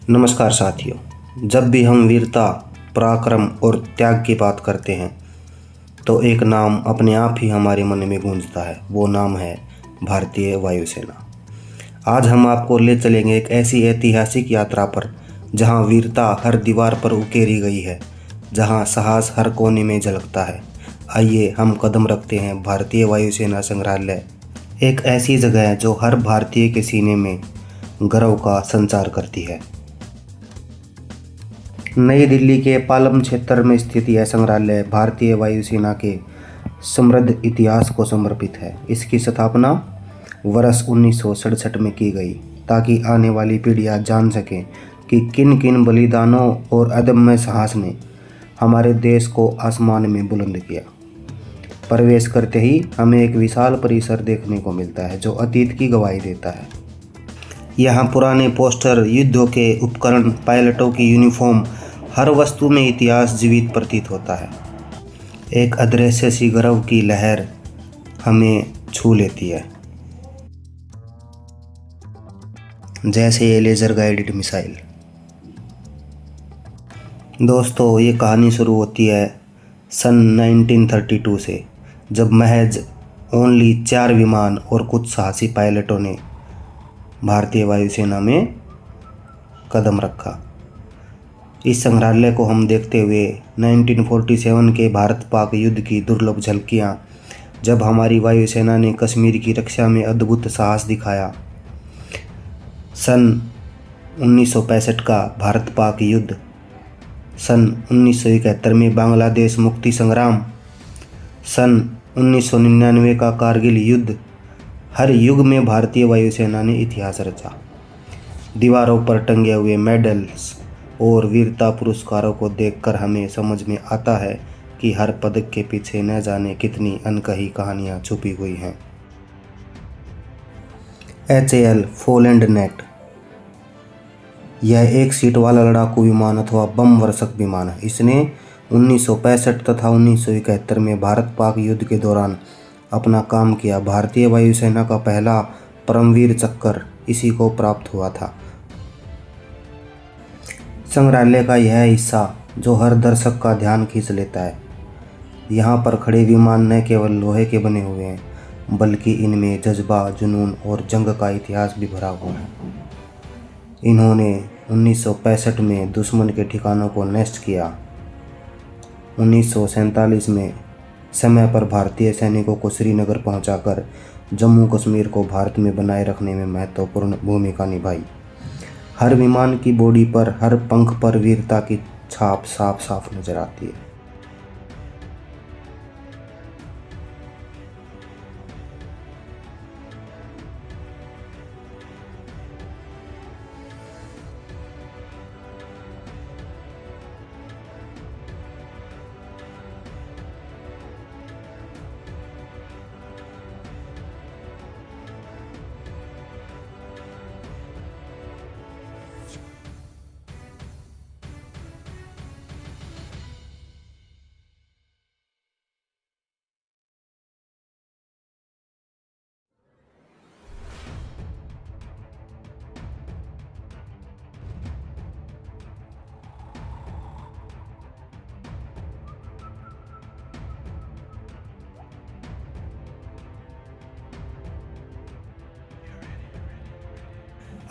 नमस्कार साथियों। जब भी हम वीरता, पराक्रम और त्याग की बात करते हैं तो एक नाम अपने आप ही हमारे मन में गूंजता है। वो नाम है भारतीय वायुसेना। आज हम आपको ले चलेंगे एक ऐसी ऐतिहासिक यात्रा पर जहां वीरता हर दीवार पर उकेरी गई है, जहां साहस हर कोने में झलकता है। आइए हम कदम रखते हैं भारतीय वायुसेना संग्रहालय, एक ऐसी जगह है जो हर भारतीय के सीने में गर्व का संचार करती है। नई दिल्ली के पालम क्षेत्र में स्थित यह संग्रहालय भारतीय वायुसेना के समृद्ध इतिहास को समर्पित है। इसकी स्थापना वर्ष 1967 में की गई ताकि आने वाली पीढ़ियां जान सकें कि किन किन बलिदानों और अदम्य साहस ने हमारे देश को आसमान में बुलंद किया। प्रवेश करते ही हमें एक विशाल परिसर देखने को मिलता है जो अतीत की गवाही देता है। यहाँ पुराने पोस्टर, युद्धों के उपकरण, पायलटों की यूनिफॉर्म, हर वस्तु में इतिहास जीवित प्रतीत होता है। एक अदृश्य सी गर्व की लहर हमें छू लेती है, जैसे ये लेज़र गाइडेड मिसाइल। दोस्तों, ये कहानी शुरू होती है सन 1932 से, जब महज ओनली 4 विमान और कुछ साहसी पायलटों ने भारतीय वायुसेना में कदम रखा। इस संग्रहालय को हम देखते हुए 1947 के भारत पाक युद्ध की दुर्लभ झलकियाँ, जब हमारी वायुसेना ने कश्मीर की रक्षा में अद्भुत साहस दिखाया, सन 1965 का भारत पाक युद्ध, सन 1971 में बांग्लादेश मुक्ति संग्राम, सन 1999 का कारगिल युद्ध, हर युग में भारतीय वायुसेना ने इतिहास रचा। दीवारों पर टंगे हुए मेडल्स और वीरता पुरस्कारों को देखकर हमें समझ में आता है कि हर पदक के पीछे न जाने कितनी अनकही कहानियां छुपी हुई हैं। HAL फोलैंड नेट, यह एक सीट वाला लड़ाकू विमान अथवा बम वर्षक विमान है। इसने 1965 तथा 1971 में भारत पाक युद्ध के दौरान अपना काम किया। भारतीय वायुसेना का पहला परमवीर चक्र इसी को प्राप्त हुआ था। संग्रहालय का यह हिस्सा जो हर दर्शक का ध्यान खींच लेता है। यहाँ पर खड़े विमान न केवल लोहे के बने हुए हैं, बल्कि इनमें जज्बा, जुनून और जंग का इतिहास भी भरा हुआ है। इन्होंने 1965 में दुश्मन के ठिकानों को नष्ट किया। 1947 में समय पर भारतीय सैनिकों को श्रीनगर पहुंचाकर जम्मू कश्मीर को भारत में बनाए रखने में महत्वपूर्ण भूमिका निभाई। हर विमान की बॉडी पर, हर पंख पर वीरता की छाप साफ साफ नजर आती है।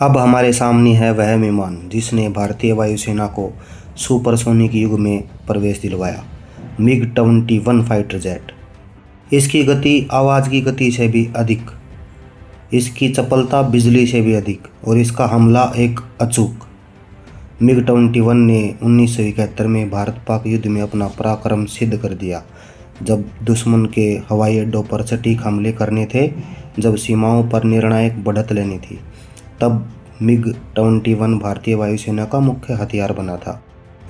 अब हमारे सामने है वह विमान जिसने भारतीय वायुसेना को सुपरसोनिक युग में प्रवेश दिलवाया, MiG-21 फाइटर जेट। इसकी गति आवाज़ की गति से भी अधिक, इसकी चपलता बिजली से भी अधिक और इसका हमला एक अचूक। MiG-21 ने 1971 में भारत पाक युद्ध में अपना पराक्रम सिद्ध कर दिया। जब दुश्मन के हवाई अड्डों पर सटीक हमले करने थे, जब सीमाओं पर निर्णायक बढ़त लेनी थी, तब MiG-21 भारतीय वायुसेना का मुख्य हथियार बना था।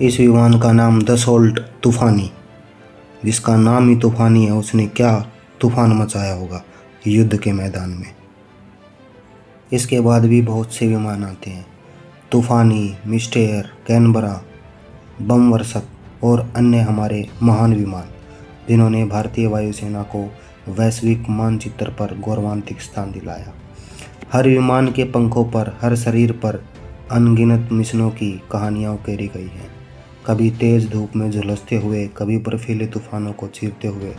इस विमान का नाम दसॉल्ट तूफानी, जिसका नाम ही तूफानी है, उसने क्या तूफान मचाया होगा युद्ध के मैदान में। इसके बाद भी बहुत से विमान आते हैं, तूफानी, मिस्टेयर, कैनबरा, बम वर्षक और अन्य हमारे महान विमान, जिन्होंने भारतीय वायुसेना को वैश्विक मानचित्र पर गौरवान्वित स्थान दिलाया। हर विमान के पंखों पर, हर शरीर पर अनगिनत मिशनों की कहानियाँ उकेरी गई हैं। कभी तेज़ धूप में झुलसते हुए, कभी बर्फीले तूफानों को चीरते हुए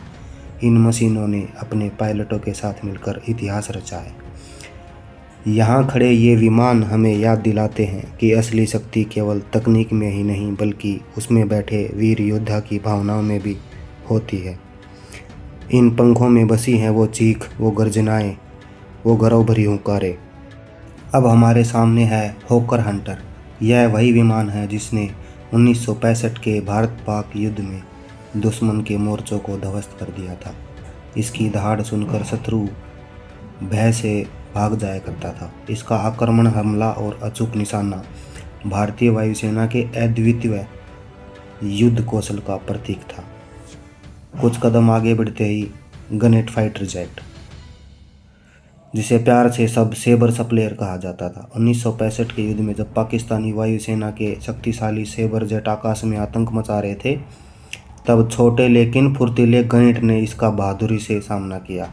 इन मशीनों ने अपने पायलटों के साथ मिलकर इतिहास रचा है। यहाँ खड़े ये विमान हमें याद दिलाते हैं कि असली शक्ति केवल तकनीक में ही नहीं बल्कि उसमें बैठे वीर योद्धा की भावनाओं में भी होती है। इन पंखों में बसी हैं वो चीख, वो गर्जनाएं, वो गौरव भरी हुंकारें। अब हमारे सामने है हॉकर हंटर। यह वही विमान है जिसने 1965 के भारत पाक युद्ध में दुश्मन के मोर्चों को ध्वस्त कर दिया था। इसकी दहाड़ सुनकर शत्रु भय से भाग जाया करता था। इसका आक्रमण, हमला और अचूक निशाना भारतीय वायुसेना के अद्वितीय युद्ध कौशल का प्रतीक था। कुछ कदम आगे बढ़ते ही गनेट फाइटर जेट, जिसे प्यार से सब सेबर सप्लेयर कहा जाता था, 1965 के युद्ध में जब पाकिस्तानी वायुसेना के शक्तिशाली सेबर जेट आकाश में आतंक मचा रहे थे, तब छोटे लेकिन फुर्तीले गनेट ने इसका बहादुरी से सामना किया।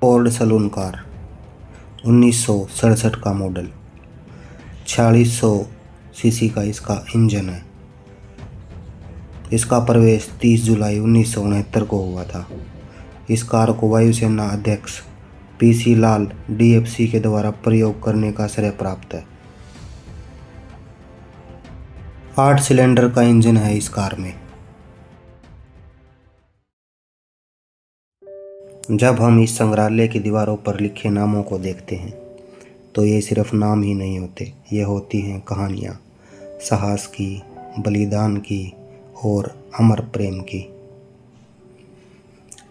फोर्ड सलून कार, 1967 का मॉडल, 4600 सीसी का इसका इंजन है। इसका प्रवेश 30 जुलाई 1969 को हुआ था। इस कार को वायुसेना अध्यक्ष पीसी लाल डीएफसी के द्वारा प्रयोग करने का श्रेय प्राप्त है। 8 सिलेंडर का इंजन है इस कार में। जब हम इस संग्रहालय की दीवारों पर लिखे नामों को देखते हैं तो ये सिर्फ नाम ही नहीं होते, ये होती हैं कहानियाँ, साहस की, बलिदान की और अमर प्रेम की।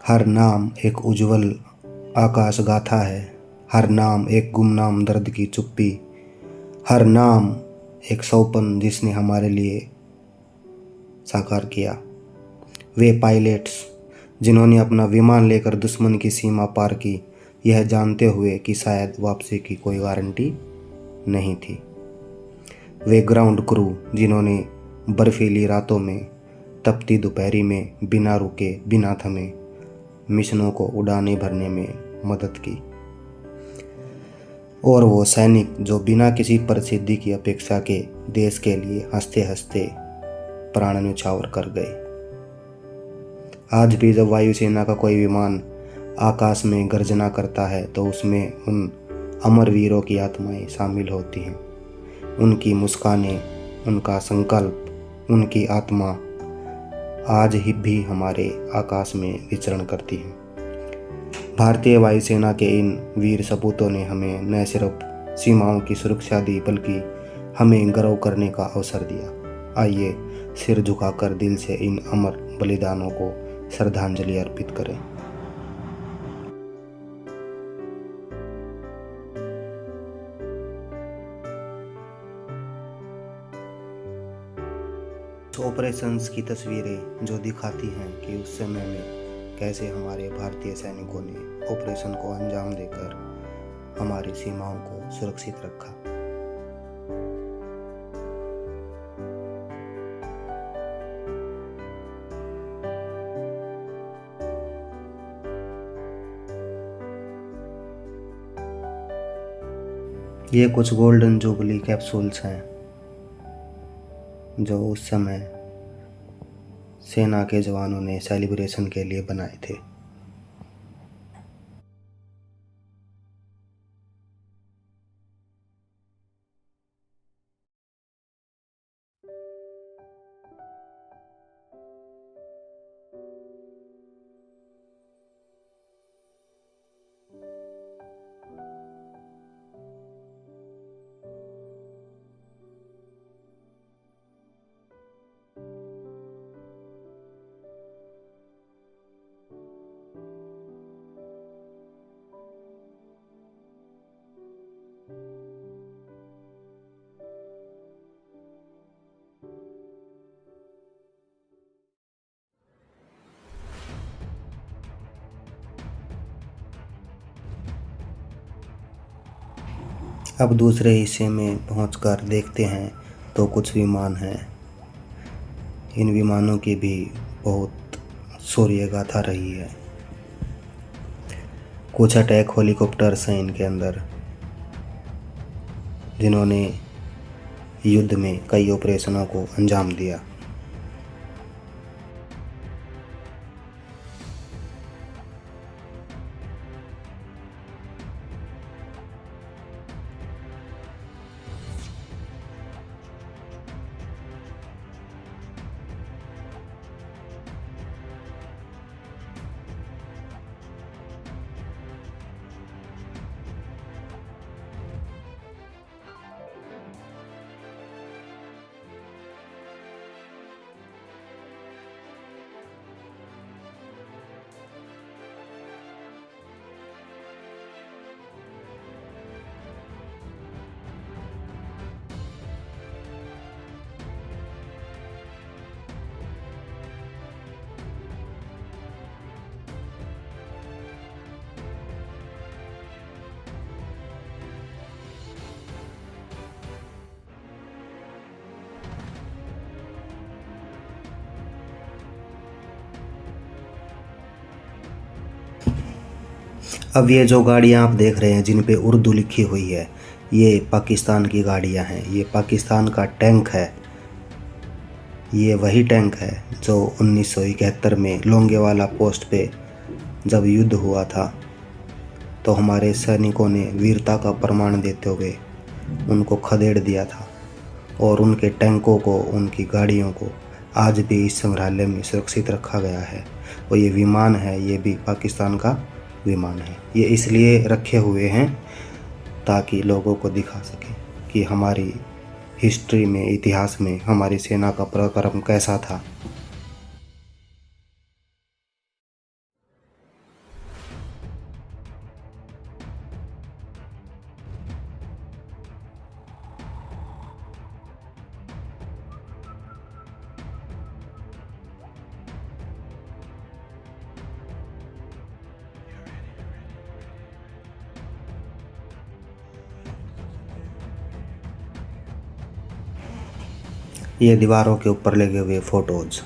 हर नाम एक उज्जवल आकाश गाथा है, हर नाम एक गुमनाम दर्द की चुप्पी, हर नाम एक सौपन जिसने हमारे लिए साकार किया। वे पायलट्स जिन्होंने अपना विमान लेकर दुश्मन की सीमा पार की, यह जानते हुए कि शायद वापसी की कोई गारंटी नहीं थी। वे ग्राउंड क्रू जिन्होंने बर्फीली रातों में, तपती दोपहरी में बिना रुके, बिना थमे मिशनों को उड़ाने भरने में मदद की। और वो सैनिक जो बिना किसी प्रसिद्धि की अपेक्षा के देश के लिए हंसते हंसते प्राण न्यौछावर कर गए। आज भी जब वायुसेना का कोई विमान आकाश में गर्जना करता है तो उसमें उन अमर वीरों की आत्माएं शामिल होती हैं। उनकी मुस्कानें, उनका संकल्प, उनकी आत्मा आज ही भी हमारे आकाश में विचरण करती हैं। भारतीय वायुसेना के इन वीर सपूतों ने हमें न सिर्फ सीमाओं की सुरक्षा दी बल्कि हमें गर्व करने का अवसर दिया। आइए सिर झुकाकर दिल से इन अमर बलिदानों को श्रद्धांजलि अर्पित करें। ऑपरेशंस की तस्वीरें जो दिखाती हैं कि उस समय में कैसे हमारे भारतीय सैनिकों ने ऑपरेशन को अंजाम देकर हमारी सीमाओं को सुरक्षित रखा। ये कुछ गोल्डन जुबली कैप्सूल्स हैं जो उस समय सेना के जवानों ने सेलिब्रेशन के लिए बनाए थे। अब दूसरे हिस्से में पहुंचकर देखते हैं तो कुछ विमान हैं। इन विमानों की भी बहुत शौर्य गाथा रही है। कुछ अटैक हेलीकॉप्टर्स हैं इनके अंदर जिन्होंने युद्ध में कई ऑपरेशनों को अंजाम दिया। अब ये जो गाड़ियाँ आप देख रहे हैं जिन पे उर्दू लिखी हुई है, ये पाकिस्तान की गाड़ियाँ हैं। ये पाकिस्तान का टैंक है। ये वही टैंक है जो 1971 में लोंगेवाला पोस्ट पे जब युद्ध हुआ था तो हमारे सैनिकों ने वीरता का प्रमाण देते हुए उनको खदेड़ दिया था, और उनके टैंकों को, उनकी गाड़ियों को आज भी इस संग्रहालय में सुरक्षित रखा गया है। और ये विमान है, ये भी पाकिस्तान का विमान है। ये इसलिए रखे हुए हैं ताकि लोगों को दिखा सके कि हमारी हिस्ट्री में, इतिहास में हमारी सेना का पराक्रम कैसा था। ये दीवारों के ऊपर लगे हुए फोटोज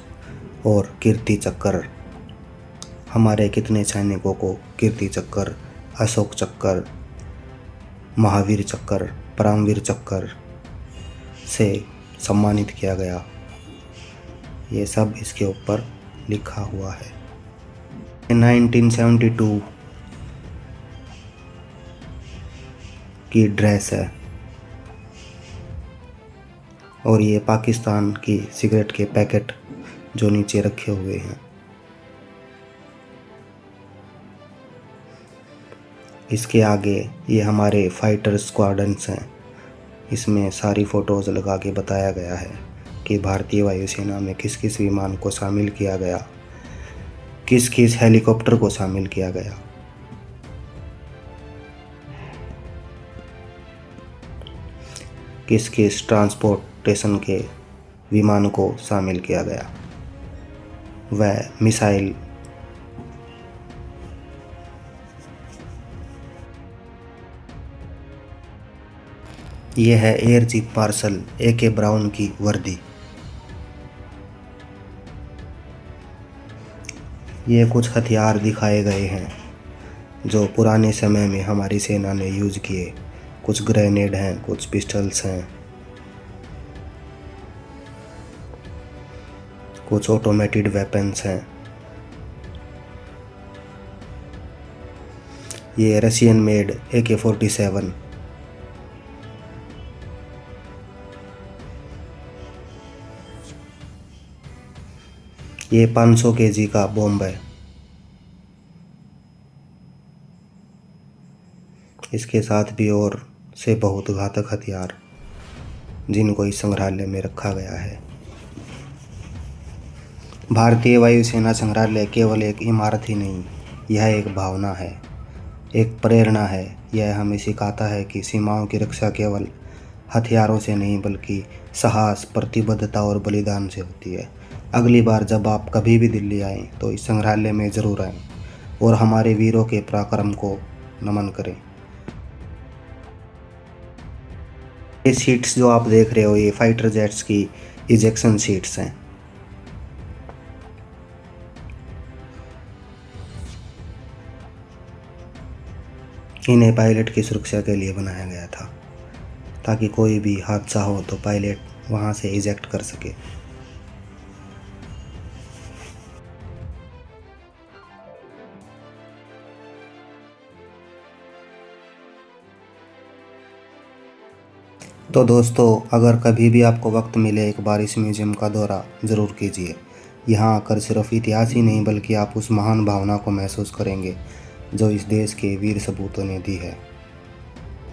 और कीर्ति चक्र, हमारे कितने सैनिकों को कीर्ति चक्र, अशोक चक्र, महावीर चक्र, परमवीर चक्र से सम्मानित किया गया, ये सब इसके ऊपर लिखा हुआ है। 1972 की ड्रेस है, और ये पाकिस्तान की सिगरेट के पैकेट जो नीचे रखे हुए हैं। इसके आगे ये हमारे फाइटर स्क्वाड्रन्स हैं। इसमें सारी फ़ोटोज़ लगा के बताया गया है कि भारतीय वायुसेना में किस किस विमान को शामिल किया गया, किस किस हेलीकॉप्टर को शामिल किया गया। किस किस ट्रांसपोर्टेशन के विमान को शामिल किया गया, वह मिसाइल। यह है air chief marshal AK brown की वर्दी। ये कुछ हथियार दिखाए गए हैं जो पुराने समय में हमारी सेना ने यूज़ किए। कुछ ग्रेनेड हैं, कुछ पिस्टल्स हैं, कुछ ऑटोमेटेड वेपन्स हैं। ये रशियन मेड AK-47। ये 500 kg का बॉम्ब है। इसके साथ भी और से बहुत घातक हथियार जिनको इस संग्रहालय में रखा गया है। भारतीय वायुसेना संग्रहालय केवल एक इमारत ही नहीं, यह एक भावना है, एक प्रेरणा है। यह हमें सिखाता है कि सीमाओं की रक्षा केवल हथियारों से नहीं बल्कि साहस, प्रतिबद्धता और बलिदान से होती है। अगली बार जब आप कभी भी दिल्ली आएँ तो इस संग्रहालय में ज़रूर आएँ और हमारे वीरों के पराक्रम को नमन करें। ये सीट्स जो आप देख रहे हो, ये फाइटर जेट्स की इजेक्शन सीट्स हैं। इन्हें पायलट की सुरक्षा के लिए बनाया गया था। ताकि कोई भी हादसा हो तो पायलट वहाँ से इजेक्ट कर सके। तो दोस्तों, अगर कभी भी आपको वक्त मिले एक बार इस म्यूज़ियम का दौरा ज़रूर कीजिए। यहाँ आकर सिर्फ इतिहास ही नहीं बल्कि आप उस महान भावना को महसूस करेंगे जो इस देश के वीर सपूतों ने दी है।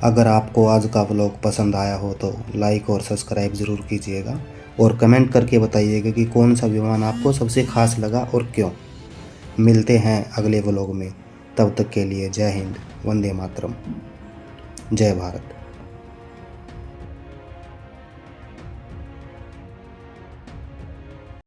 अगर आपको आज का व्लॉग पसंद आया हो तो लाइक और सब्सक्राइब ज़रूर कीजिएगा और कमेंट करके बताइएगा कि कौन सा विमान आपको सबसे खास लगा और क्यों। मिलते हैं अगले व्लॉग में, तब तक के लिए जय हिंद, वंदे मातरम, जय भारत।